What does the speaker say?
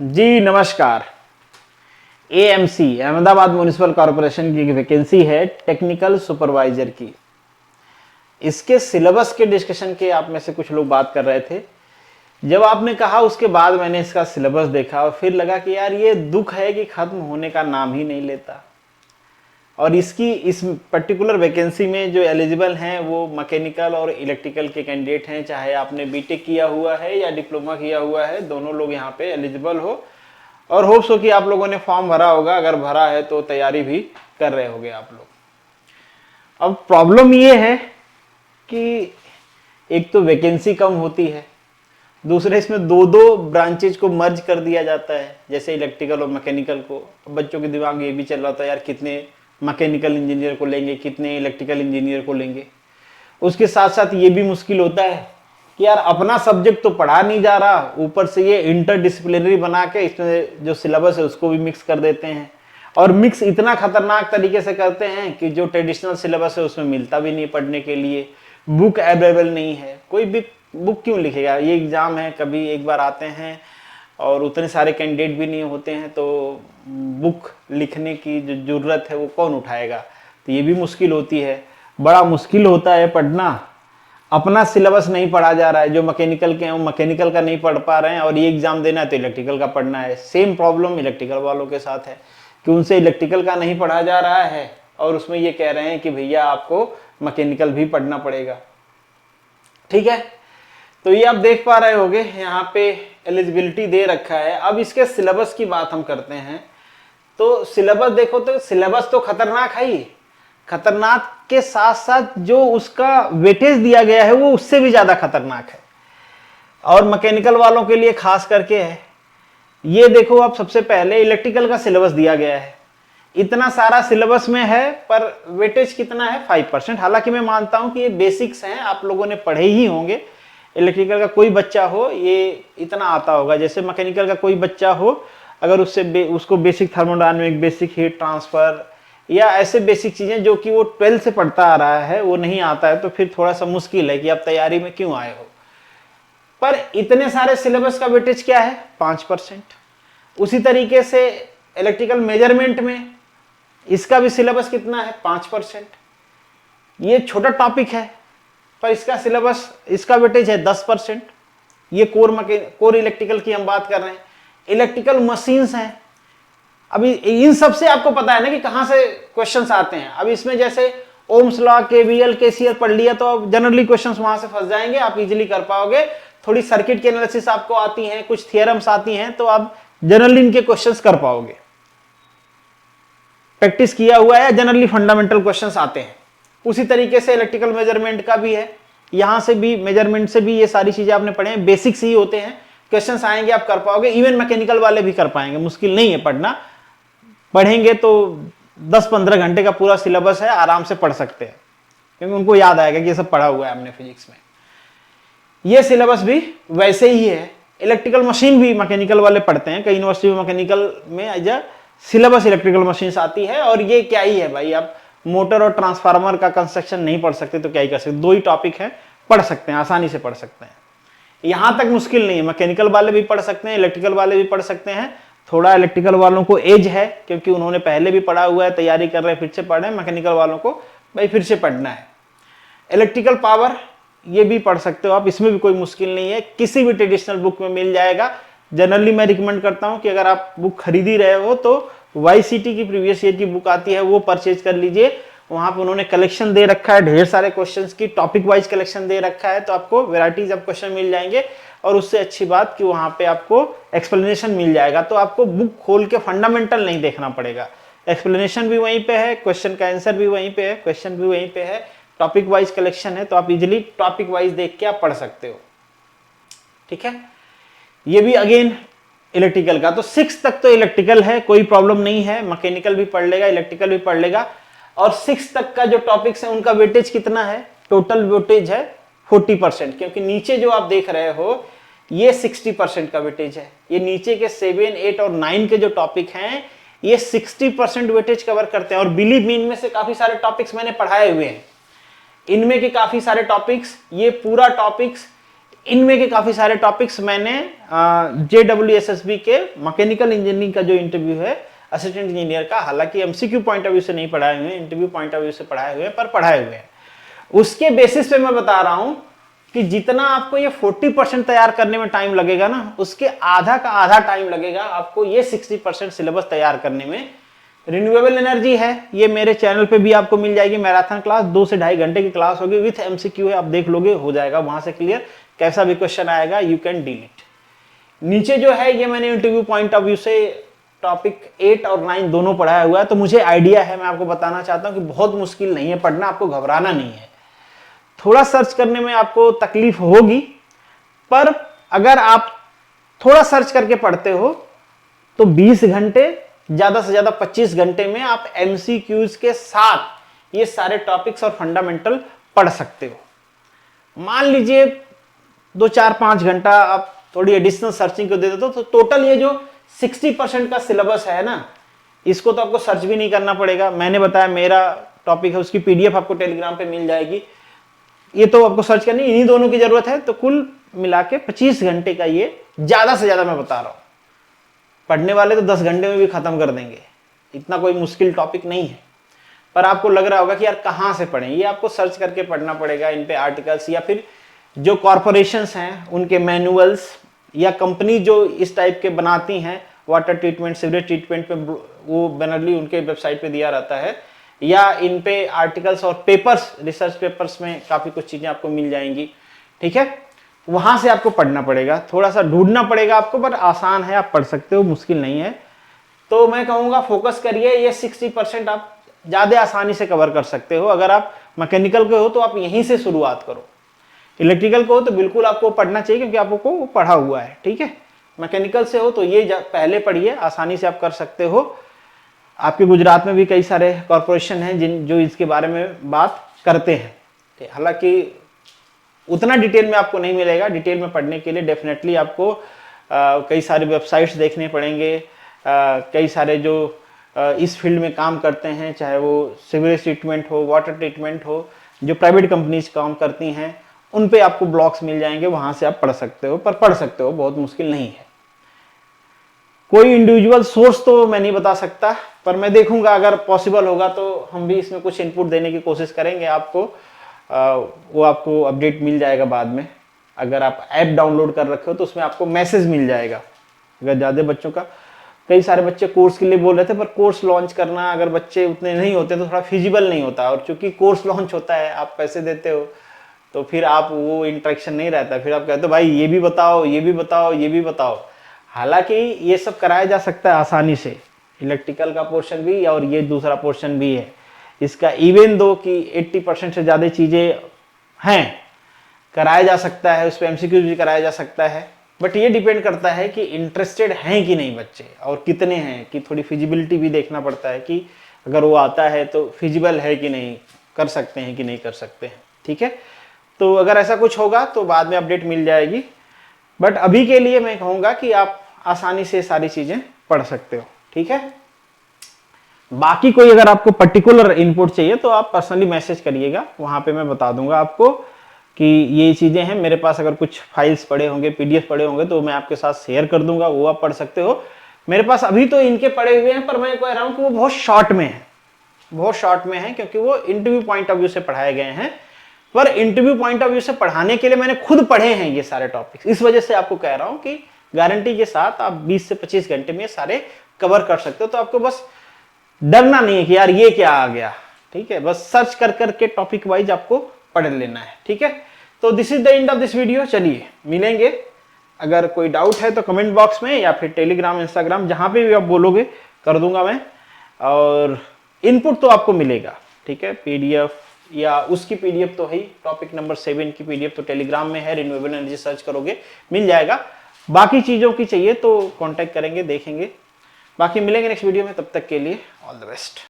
जी नमस्कार। AMC Ahmedabad municipal corporation की vacancy है टेक्निकल सुपरवाइजर की। इसके सिलेबस के डिस्कशन के आप में से कुछ लोग बात कर रहे थे। जब आपने कहा उसके बाद मैंने इसका सिलेबस देखा और फिर लगा कि यार ये दुख है कि खत्म होने का नाम ही नहीं लेता। और इसकी इस पर्टिकुलर वैकेंसी में जो एलिजिबल हैं वो मैकेनिकल और इलेक्ट्रिकल के कैंडिडेट हैं, चाहे आपने बीटेक किया हुआ है या डिप्लोमा किया हुआ है, दोनों लोग यहाँ पे एलिजिबल हो। और होप्स हो कि आप लोगों ने फॉर्म भरा होगा, अगर भरा है तो तैयारी भी कर रहे होंगे आप लोग। अब प्रॉब्लम ये है कि एक तो वैकेंसी कम होती है, दूसरे इसमें दो दो ब्रांचेज को मर्ज कर दिया जाता है, जैसे इलेक्ट्रिकल और मैकेनिकल को। बच्चों के दिमाग में ये भी चल रहा था यार कितने मैकेनिकल इंजीनियर को लेंगे, कितने इलेक्ट्रिकल इंजीनियर को लेंगे। उसके साथ साथ ये भी मुश्किल होता है कि यार अपना सब्जेक्ट तो पढ़ा नहीं जा रहा, ऊपर से ये इंटरडिसिप्लिनरी बना के इसमें जो सिलेबस है उसको भी मिक्स कर देते हैं। और मिक्स इतना खतरनाक तरीके से करते हैं कि जो ट्रेडिशनल सिलेबस है उसमें मिलता भी नहीं पढ़ने के लिए, बुक अवेलेबल नहीं है। कोई भी बुक क्यों लिखेगा, ये एग्ज़ाम है, कभी एक बार आते हैं और उतने सारे कैंडिडेट भी नहीं होते हैं, तो बुक लिखने की जो ज़रूरत है वो कौन उठाएगा। तो ये भी मुश्किल होती है, बड़ा मुश्किल होता है पढ़ना। अपना सिलेबस नहीं पढ़ा जा रहा है, जो मैकेनिकल के हैं वो मैकेनिकल का नहीं पढ़ पा रहे हैं, और ये एग्ज़ाम देना है तो इलेक्ट्रिकल का पढ़ना है। सेम प्रॉब्लम इलेक्ट्रिकल वालों के साथ है कि उनसे इलेक्ट्रिकल का नहीं पढ़ा जा रहा है और उसमें ये कह रहे हैं कि भैया आपको मैकेनिकल भी पढ़ना पड़ेगा। ठीक है, तो ये आप देख पा रहे होंगे यहाँ पे एलिजिबिलिटी दे रखा है। अब इसके सिलेबस की बात हम करते हैं तो सिलेबस देखो, तो सिलेबस तो खतरनाक है ही, खतरनाक के साथ साथ जो उसका वेटेज दिया गया है वो उससे भी ज्यादा खतरनाक है, और मैकेनिकल वालों के लिए खास करके है। ये देखो, आप सबसे पहले इलेक्ट्रिकल का सिलेबस दिया गया है, इतना सारा सिलेबस में है, पर वेटेज कितना है 5%। हालांकि मैं मानता हूं कि ये बेसिक्स हैं, आप लोगों ने पढ़े ही होंगे। इलेक्ट्रिकल का कोई बच्चा हो ये इतना आता होगा, जैसे मैकेनिकल का कोई बच्चा हो अगर उसको basic thermodynamic, basic heat transfer या ऐसे बेसिक चीजें जो कि वो 12 से पढ़ता आ रहा है वो नहीं आता है, तो फिर थोड़ा सा मुश्किल है कि आप तैयारी में क्यों आए हो। पर इतने सारे सिलेबस का वेटेज क्या है 5%। उसी तरीके से इलेक्ट्रिकल मेजरमेंट में इसका भी सिलेबस कितना है 5%। ये छोटा टॉपिक है पर इसका सिलेबस, इसका वेटेज है 10%। ये कोर इलेक्ट्रिकल की हम बात कर रहे हैं। इलेक्ट्रिकल मशीन्स हैं, अभी इन सब से आपको पता है ना कि कहां से क्वेश्चंस आते हैं। अब इसमें जैसे ओम्स लॉ, केवीएल, केसीएल पढ़ लिया तो अब जनरली क्वेश्चंस वहां से फंस जाएंगे, आप इजीली कर पाओगे। थोड़ी सर्किट की एनालिसिस आपको आती है, कुछ थियरम्स आती हैं, तो आप जनरली इनके क्वेश्चंस कर पाओगे। प्रैक्टिस किया हुआ है, जनरली फंडामेंटल क्वेश्चंस आते हैं। उसी तरीके से इलेक्ट्रिकल मेजरमेंट का भी है, यहां से भी मेजरमेंट से भी ये सारी चीजें आपने पढ़े हैं, बेसिक्स ही होते हैं। क्वेश्चंस आएंगे आप कर पाओगे, इवन मैकेनिकल वाले भी कर पाएंगे, मुश्किल नहीं है पढ़ना। पढ़ेंगे तो 10-15 घंटे का पूरा सिलेबस है, आराम से पढ़ सकते हैं, क्योंकि उनको याद आएगा कि ये सब पढ़ा हुआ है हमने फिजिक्स में। ये सिलेबस भी वैसे ही है। इलेक्ट्रिकल मशीन भी मैकेनिकल वाले पढ़ते हैं, कई यूनिवर्सिटी में मैकेनिकल में एज सिलेबस इलेक्ट्रिकल मशीन्स आती है। और ये क्या ही है भाई, आप मोटर और ट्रांसफार्मर का कंस्ट्रक्शन नहीं पढ़ सकते तो क्या ही कर सकते, दो ही टॉपिक है, पढ़ सकते हैं, आसानी से पढ़ सकते हैं। यहां तक मुश्किल नहीं है, मैकेनिकल वाले भी पढ़ सकते हैं, इलेक्ट्रिकल वाले भी पढ़ सकते हैं। थोड़ा इलेक्ट्रिकल वालों को एज है क्योंकि उन्होंने पहले भी पढ़ा हुआ है, तैयारी कर रहे हैं, फिर से पढ़ रहे हैं। मैकेनिकल वालों को भाई फिर से पढ़ना है। इलेक्ट्रिकल पावर ये भी पढ़ सकते हो आप, इसमें भी कोई मुश्किल नहीं है, किसी भी ट्रेडिशनल बुक में मिल जाएगा। जनरली मैं रिकमेंड करता हूं कि अगर आप बुक खरीद ही रहे हो तो YCT की प्रीवियस ईयर की बुक आती है वो परचेज कर लीजिए। वहां पे उन्होंने कलेक्शन दे रखा है ढेर सारे क्वेश्चंस की, टॉपिक वाइज कलेक्शन दे रखा है, तो आपको वैरायटीज ऑफ क्वेश्चन मिल जाएंगे। और उससे अच्छी बात कि वहां पे आपको एक्सप्लेनेशन मिल जाएगा, तो आपको बुक खोल के फंडामेंटल नहीं देखना पड़ेगा। एक्सप्लेनेशन भी वहीं पे है, क्वेश्चन का आंसर भी वहीं पे है, क्वेश्चन भी वहीं पे है, टॉपिक वाइज कलेक्शन है, तो आप इजिली टॉपिक वाइज देख के आप पढ़ सकते हो। ठीक है, ये भी अगेन इलेक्ट्रिकल का, तो 6 तक तो इलेक्ट्रिकल है, कोई प्रॉब्लम नहीं है। मैकेनिकल भी पढ़ लेगा, इलेक्ट्रिकल भी पढ़ लेगा। और 6 तक का जो टॉपिक्स है उनका वेटेज कितना है, टोटल वेटेज है 40%, क्योंकि नीचे जो आप देख रहे हो ये 60% का वेटेज है। ये नीचे के 7, 8 और 9 के जो टॉपिक हैं ये 60% वेटेज कवर करते हैं। और बिलीव मी, इनमें से काफी सारे टॉपिक्स मैंने पढ़ाए हुए हैं, इनमें के काफी सारे टॉपिक्स, ये पूरा टॉपिक्स इनमें के काफी सारे टॉपिक्स मैंने JEE के मैकेनिकल इंजीनियरिंग का जो इंटरव्यू है असिस्टेंट इंजीनियर का, हालांकि एमसीक्यू पॉइंट ऑफ व्यू से नहीं पढ़ाए हुए, इंटरव्यू पॉइंट ऑफ व्यू से पढ़ाए हुए, पर पढ़ाए हुए हैं। उसके बेसिस पे मैं बता रहा हूं कि जितना आपको ये 40% तैयार करने में टाइम लगेगा ना, उसके आधा का आधा टाइम लगेगा आपको ये 60% सिलेबस तैयार करने में। रिन्यूएबल एनर्जी है, ये मेरे चैनल पे भी आपको मिल जाएगी मैराथन क्लास, 2 से 2.5 घंटे की क्लास होगी, विथ एमसीक्यू है, आप देख लोगे हो जाएगा वहां से क्लियर। कैसा भी क्वेश्चन आएगा यू कैन डील इट। नीचे जो है ये मैंने इंटरव्यू पॉइंट ऑफ व्यू से टॉपिक 8 और 9 दोनों पढ़ाया हुआ है, तो मुझे आइडिया है, मैं आपको बताना चाहता हूं कि बहुत मुश्किल नहीं है पढ़ना, आपको घबराना नहीं है। थोड़ा सर्च करने में आपको तकलीफ होगी, पर अगर आप थोड़ा सर्च करके पढ़ते हो तो 20 घंटे, ज्यादा से ज्यादा 25 घंटे में आप एमसीक्यूज के साथ ये सारे टॉपिक्स और फंडामेंटल पढ़ सकते हो। मान लीजिए 2, 4, 5 घंटा आप थोड़ी एडिशनल सर्चिंग को दे देते हो, तो टोटल ये जो 60% का सिलेबस है ना, इसको तो आपको सर्च भी नहीं करना पड़ेगा। मैंने बताया मेरा टॉपिक है, उसकी पीडीएफ आपको टेलीग्राम पे मिल जाएगी, ये तो आपको सर्च करनी, इन्हीं दोनों की जरूरत है। तो कुल मिला के 25 घंटे का ये ज्यादा से ज्यादा मैं बता रहा हूं। पढ़ने वाले तो 10 घंटे में भी खत्म कर देंगे, इतना कोई मुश्किल टॉपिक नहीं है। पर आपको लग रहा होगा कि यार कहां से पढ़ें, ये आपको सर्च करके पढ़ना पड़ेगा, इन पे आर्टिकल्स या फिर जो कॉरपोरेशंस हैं उनके मैनुअल्स, या कंपनी जो इस टाइप के बनाती हैं वाटर ट्रीटमेंट, सीवरेज ट्रीटमेंट पे, वो जनरली उनके वेबसाइट पे दिया रहता है, या इन पे आर्टिकल्स और पेपर्स, रिसर्च पेपर्स में काफी कुछ चीजें आपको मिल जाएंगी। ठीक है, वहां से आपको पढ़ना पड़ेगा, थोड़ा सा ढूंढना पड़ेगा आपको, पर आसान है, आप पढ़ सकते हो, मुश्किल नहीं है। तो मैं कहूंगा फोकस करिए, ये 60% आप ज्यादा आसानी से कवर कर सकते हो। अगर आप मैकेनिकल के हो तो आप यहीं से शुरुआत करो, इलेक्ट्रिकल को हो तो बिल्कुल आपको पढ़ना चाहिए क्योंकि आपको वो पढ़ा हुआ है। ठीक है, मैकेनिकल से हो तो ये पहले पढ़िए, आसानी से आप कर सकते हो। आपके गुजरात में भी कई सारे कॉरपोरेशन हैं जिन जो इसके बारे में बात करते हैं, हालांकि उतना डिटेल में आपको नहीं मिलेगा। डिटेल में पढ़ने के लिए डेफिनेटली आपको कई सारे वेबसाइट्स देखने पड़ेंगे, कई सारे जो इस फील्ड में काम करते हैं, चाहे वो सीवरेज ट्रीटमेंट हो, वाटर ट्रीटमेंट हो, जो प्राइवेट कंपनीज काम करती हैं, उन पे आपको ब्लॉग्स मिल जाएंगे, वहां से आप पढ़ सकते हो, पर पढ़ सकते हो, बहुत मुश्किल नहीं है। कोई इंडिविजुअल सोर्स तो मैं नहीं बता सकता, पर मैं देखूंगा अगर पॉसिबल होगा तो हम भी इसमें कुछ इनपुट देने की कोशिश करेंगे। आपको वो आपको अपडेट मिल जाएगा बाद में। अगर आप ऐप डाउनलोड कर रखे हो तो उसमें आपको मैसेज मिल जाएगा। अगर ज़्यादा बच्चों का, कई सारे बच्चे कोर्स के लिए बोल रहे थे, पर कोर्स लॉन्च करना अगर बच्चे उतने नहीं होते तो थोड़ा फिजिबल नहीं होता, और चूंकि कोर्स लॉन्च होता है, आप पैसे देते हो, तो फिर आप वो इंटरेक्शन नहीं रहता, फिर आप कहते हो भाई ये भी बताओ, ये भी बताओ, ये भी बताओ। हालांकि ये सब कराया जा सकता है आसानी से, इलेक्ट्रिकल का पोर्शन भी और ये दूसरा पोर्शन भी है इसका, इवन दो कि 80% से ज़्यादा चीज़ें हैं, कराया जा सकता है, उस पर एमसीक्यू भी कराया जा सकता है। बट ये डिपेंड करता है कि इंटरेस्टेड हैं कि नहीं बच्चे, और कितने हैं, कि थोड़ी फिजिबिलिटी भी देखना पड़ता है कि अगर वो आता है तो फिजिबल है कि नहीं, कर सकते हैं कि नहीं कर सकते हैं। ठीक है, तो अगर ऐसा कुछ होगा तो बाद में अपडेट मिल जाएगी, बट अभी के लिए मैं कहूँगा कि आप आसानी से सारी चीज़ें पढ़ सकते हो। ठीक है, बाकी कोई अगर आपको पर्टिकुलर इनपुट चाहिए तो आप पर्सनली मैसेज करिएगा, वहाँ पे मैं बता दूंगा आपको कि ये चीज़ें हैं मेरे पास। अगर कुछ फाइल्स पड़े होंगे, पीडीएफ पड़े होंगे तो मैं आपके साथ शेयर कर दूंगा, वो आप पढ़ सकते हो। मेरे पास अभी तो इनके पड़े हुए हैं, पर मैं कह रहा हूँ कि वो बहुत शॉर्ट में है, बहुत शॉर्ट में है, क्योंकि वो इंटरव्यू पॉइंट ऑफ व्यू से पढ़ाए गए हैं। पर इंटरव्यू पॉइंट ऑफ व्यू से पढ़ाने के लिए मैंने खुद पढ़े हैं ये सारे टॉपिक्स, इस वजह से आपको कह रहा हूँ कि गारंटी के साथ आप 20 से 25 घंटे में सारे कवर कर सकते हो। तो आपको बस डरना नहीं है कि यार ये क्या आ गया। ठीक है, बस सर्च कर करके टॉपिक वाइज आपको पढ़ लेना है। ठीक है, तो this is the end of this video. चलिए मिलेंगे, अगर कोई डाउट है तो कमेंट बॉक्स में या फिर टेलीग्राम, इंस्टाग्राम, जहां पे भी आप बोलोगे कर दूंगा मैं, और इनपुट तो आपको मिलेगा। ठीक है, पीडीएफ या उसकी पीडीएफ तो है ही, टॉपिक नंबर 7 की पीडीएफ तो टेलीग्राम में है, रिन्यूएबल एनर्जी सर्च करोगे मिल जाएगा। बाकी चीज़ों की चाहिए तो कांटेक्ट करेंगे, देखेंगे। बाकी मिलेंगे नेक्स्ट वीडियो में, तब तक के लिए ऑल द बेस्ट।